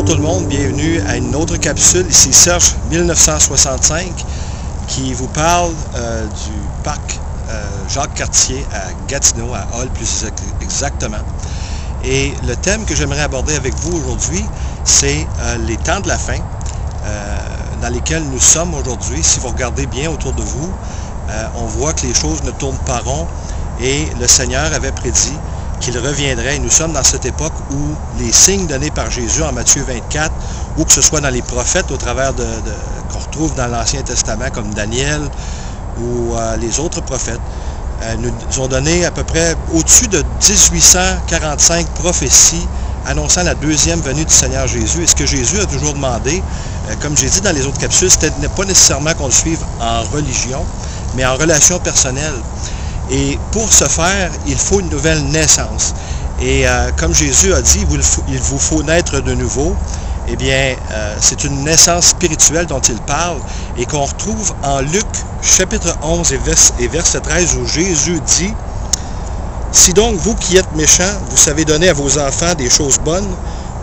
Bonjour tout le monde, bienvenue à une autre capsule. Ici Serge 1965 qui vous parle du parc Jacques-Cartier à Gatineau, à Hall plus exactement. Et le thème que j'aimerais aborder avec vous aujourd'hui, c'est les temps de la fin dans lesquels nous sommes aujourd'hui. Si vous regardez bien autour de vous, on voit que les choses ne tournent pas rond et le Seigneur avait prédit qu'il reviendrait. Et nous sommes dans cette époque où les signes donnés par Jésus en Matthieu 24, ou que ce soit dans les prophètes au travers qu'on retrouve dans l'Ancien Testament comme Daniel ou les autres prophètes, nous ont donné à peu près au-dessus de 1845 prophéties annonçant la deuxième venue du Seigneur Jésus. Et ce que Jésus a toujours demandé, comme j'ai dit dans les autres capsules, c'était pas nécessairement qu'on le suive en religion, mais en relation personnelle. Et pour ce faire, il faut une nouvelle naissance. Et comme Jésus a dit, il vous faut naître de nouveau. Eh bien, c'est une naissance spirituelle dont il parle et qu'on retrouve en Luc, chapitre 11 et verset 13, où Jésus dit « Si donc vous qui êtes méchants, vous savez donner à vos enfants des choses bonnes,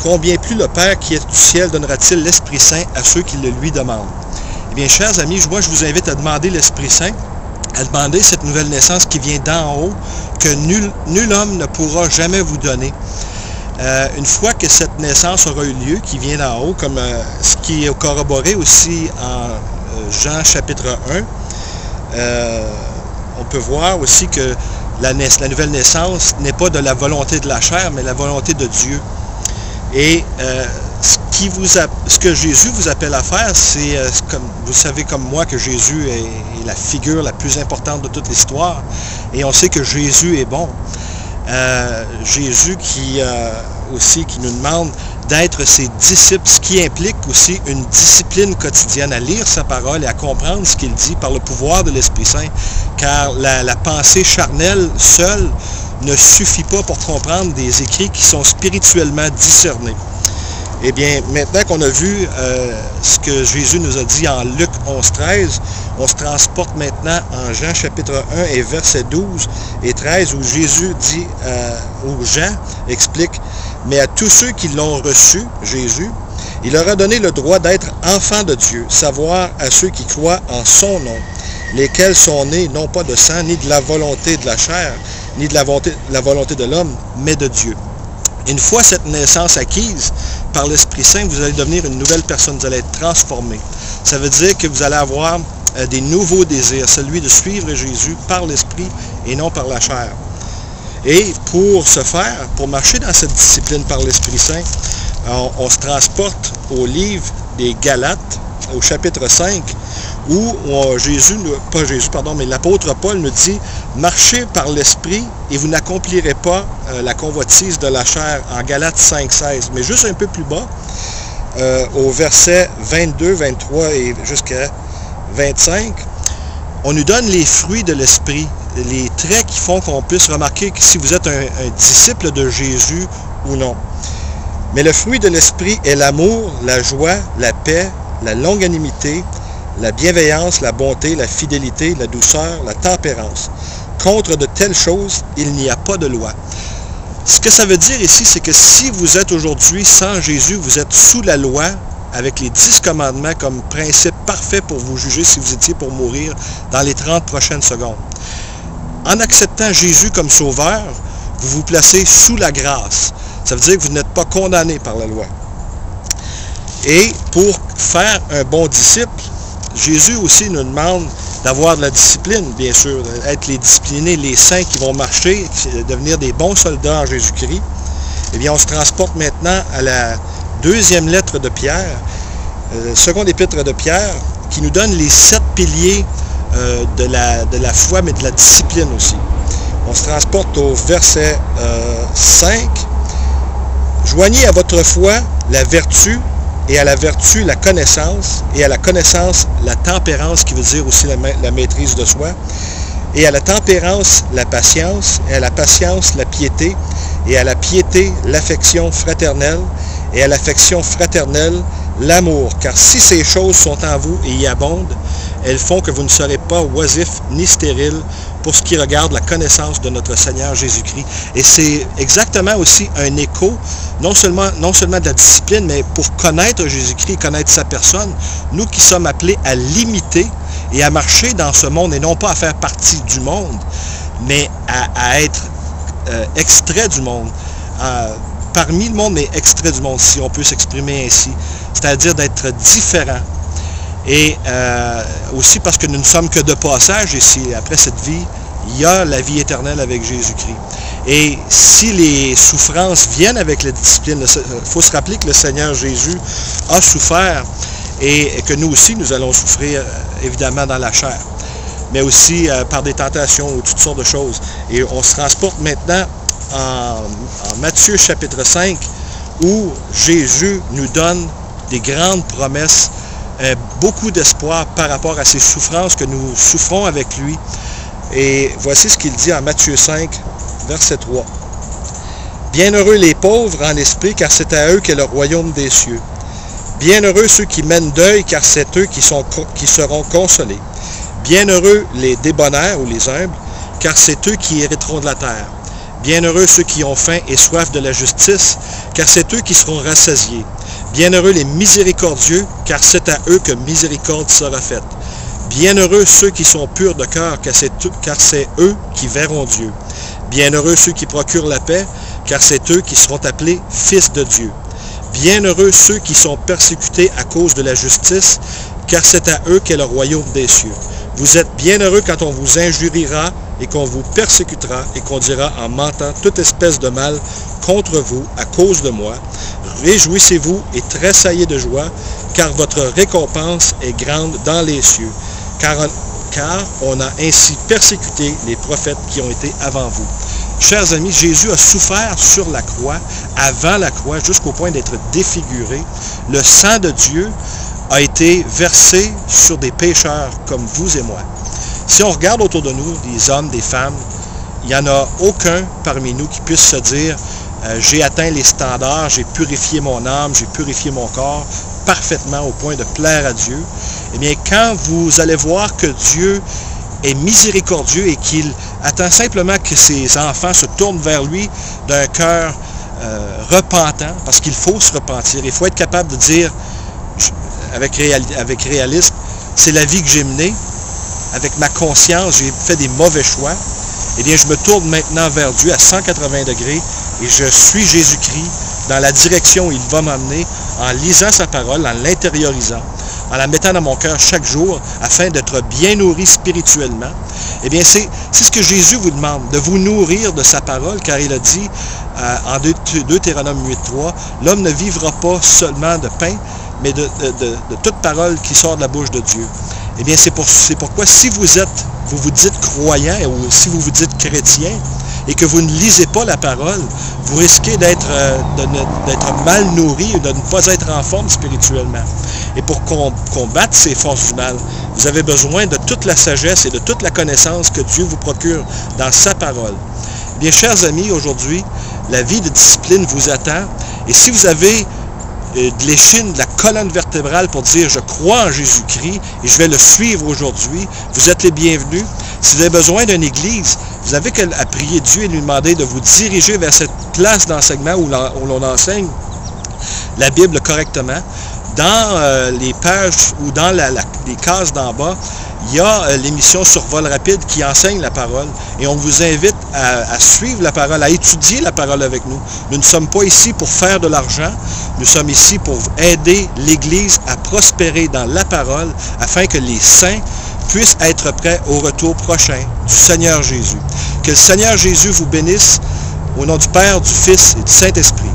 combien plus le Père qui est du ciel donnera-t-il l'Esprit Saint à ceux qui le lui demandent? » Eh bien, chers amis, moi je vous invite à demander l'Esprit Saint, à demander cette nouvelle naissance qui vient d'en haut, que nul homme ne pourra jamais vous donner. Une fois que cette naissance aura eu lieu, qui vient d'en haut, comme ce qui est corroboré aussi en Jean chapitre 1, on peut voir aussi que la nouvelle naissance n'est pas de la volonté de la chair, mais la volonté de Dieu. Et ce que Jésus vous appelle à faire, c'est, comme vous savez comme moi, que Jésus est la figure la plus importante de toute l'histoire. Et on sait que Jésus est bon. Jésus qui nous demande d'être ses disciples, ce qui implique aussi une discipline quotidienne, à lire sa parole et à comprendre ce qu'il dit par le pouvoir de l'Esprit Saint. Car la pensée charnelle seule ne suffit pas pour comprendre des écrits qui sont spirituellement discernés. Eh bien, maintenant qu'on a vu ce que Jésus nous a dit en Luc 11-13, on se transporte maintenant en Jean chapitre 1 et versets 12 et 13, où Jésus dit, où Jean explique, « Mais à tous ceux qui l'ont reçu, Jésus, il leur a donné le droit d'être enfants de Dieu, savoir à ceux qui croient en son nom, lesquels sont nés non pas de sang, ni de la volonté de la chair, ni de la volonté de l'homme, mais de Dieu. » Une fois cette naissance acquise par l'Esprit Saint, vous allez devenir une nouvelle personne, vous allez être transformé. Ça veut dire que vous allez avoir des nouveaux désirs, celui de suivre Jésus par l'Esprit et non par la chair. Et pour ce faire, pour marcher dans cette discipline par l'Esprit Saint, on se transporte au livre des Galates, au chapitre 5, où l'apôtre Paul nous dit « Marchez par l'Esprit et vous n'accomplirez pas la convoitise de la chair » en Galates 5-16. Mais juste un peu plus bas, au verset 22, 23 et jusqu'à 25, on nous donne les fruits de l'Esprit, les traits qui font qu'on puisse remarquer si vous êtes un disciple de Jésus ou non. Mais le fruit de l'Esprit est l'amour, la joie, la paix, la longanimité, la bienveillance, la bonté, la fidélité, la douceur, la tempérance. Contre de telles choses, il n'y a pas de loi. Ce que ça veut dire ici, c'est que si vous êtes aujourd'hui sans Jésus, vous êtes sous la loi, avec les 10 commandements comme principe parfait pour vous juger si vous étiez pour mourir dans les 30 prochaines secondes. En acceptant Jésus comme sauveur, vous vous placez sous la grâce. Ça veut dire que vous n'êtes pas condamné par la loi. Et pour faire un bon disciple, Jésus aussi nous demande d'avoir de la discipline, bien sûr, être les disciplinés, les saints qui vont marcher, devenir des bons soldats en Jésus-Christ. Eh bien, on se transporte maintenant à la deuxième lettre de Pierre, seconde épître de Pierre, qui nous donne les 7 piliers de la foi, mais de la discipline aussi. On se transporte au verset 5. « Joignez à votre foi la vertu, et à la vertu, la connaissance, et à la connaissance, la tempérance, qui veut dire aussi la maîtrise de soi, et à la tempérance, la patience, et à la patience, la piété, et à la piété, l'affection fraternelle, et à l'affection fraternelle, l'amour. Car si ces choses sont en vous et y abondent, elles font que vous ne serez pas oisifs ni stériles pour ce qui regarde la connaissance de notre Seigneur Jésus-Christ. Et c'est exactement aussi un écho, non seulement de la discipline, mais pour connaître Jésus-Christ, connaître sa personne, nous qui sommes appelés à l'imiter et à marcher dans ce monde, et non pas à faire partie du monde, mais à être extrait du monde, parmi le monde, mais extrait du monde, si on peut s'exprimer ainsi, c'est-à-dire d'être différent. Et aussi parce que nous ne sommes que de passage ici, après cette vie, il y a la vie éternelle avec Jésus-Christ. Et si les souffrances viennent avec la discipline, il faut se rappeler que le Seigneur Jésus a souffert et que nous aussi, nous allons souffrir évidemment dans la chair, mais aussi par des tentations ou toutes sortes de choses. Et on se transporte maintenant en Matthieu chapitre 5, où Jésus nous donne des grandes promesses, beaucoup d'espoir par rapport à ces souffrances que nous souffrons avec lui. Et voici ce qu'il dit en Matthieu 5, verset 3. « Bienheureux les pauvres en esprit, car c'est à eux qu'est le royaume des cieux. Bienheureux ceux qui mènent deuil, car c'est eux qui seront consolés. Bienheureux les débonnaires ou les humbles, car c'est eux qui hériteront de la terre. Bienheureux ceux qui ont faim et soif de la justice, car c'est eux qui seront rassasiés. Bienheureux les miséricordieux, car c'est à eux que miséricorde sera faite. Bienheureux ceux qui sont purs de cœur, car c'est eux qui verront Dieu. Bienheureux ceux qui procurent la paix, car c'est eux qui seront appelés fils de Dieu. Bienheureux ceux qui sont persécutés à cause de la justice, car c'est à eux qu'est le royaume des cieux. Vous êtes bienheureux quand on vous injuriera et qu'on vous persécutera et qu'on dira en mentant toute espèce de mal contre vous à cause de moi. Réjouissez-vous et tressaillez de joie, car votre récompense est grande dans les cieux. Car on a ainsi persécuté les prophètes qui ont été avant vous. » Chers amis, Jésus a souffert sur la croix, avant la croix, jusqu'au point d'être défiguré. Le sang de Dieu a été versé sur des pécheurs comme vous et moi. Si on regarde autour de nous, des hommes, des femmes, il n'y en a aucun parmi nous qui puisse se dire « j'ai atteint les standards, j'ai purifié mon âme, j'ai purifié mon corps parfaitement au point de plaire à Dieu ». Eh bien, quand vous allez voir que Dieu est miséricordieux et qu'il attend simplement que ses enfants se tournent vers lui d'un cœur repentant, parce qu'il faut se repentir, il faut être capable de dire avec réalisme, c'est la vie que j'ai menée, avec ma conscience, j'ai fait des mauvais choix, eh bien je me tourne maintenant vers Dieu à 180 degrés et je suis Jésus-Christ dans la direction où il va m'emmener en lisant sa parole, en l'intériorisant, en la mettant dans mon cœur chaque jour afin d'être bien nourri spirituellement. Eh bien, c'est ce que Jésus vous demande, de vous nourrir de sa parole, car il a dit en Deutéronome 8.3, « L'homme ne vivra pas seulement de pain, mais de toute parole qui sort de la bouche de Dieu. » Eh bien, c'est pourquoi si vous vous dites croyant, ou si vous vous dites chrétien, et que vous ne lisez pas la parole, vous risquez d'être mal nourri ou de ne pas être en forme spirituellement. Et pour combattre ces forces du mal, vous avez besoin de toute la sagesse et de toute la connaissance que Dieu vous procure dans sa parole. Eh bien, chers amis, aujourd'hui, la vie de discipline vous attend. Et si vous avez de l'échine, de la colonne vertébrale pour dire « Je crois en Jésus-Christ et je vais le suivre aujourd'hui », vous êtes les bienvenus. Si vous avez besoin d'une église, vous n'avez qu'à prier Dieu et lui demander de vous diriger vers cette place d'enseignement où l'on enseigne la Bible correctement. Dans les pages ou dans les cases d'en bas, il y a l'émission Survol rapide qui enseigne la parole et on vous invite à suivre la parole, à étudier la parole avec nous. Nous ne sommes pas ici pour faire de l'argent, nous sommes ici pour aider l'Église à prospérer dans la parole afin que les saints puissent être prêts au retour prochain du Seigneur Jésus. Que le Seigneur Jésus vous bénisse au nom du Père, du Fils et du Saint-Esprit.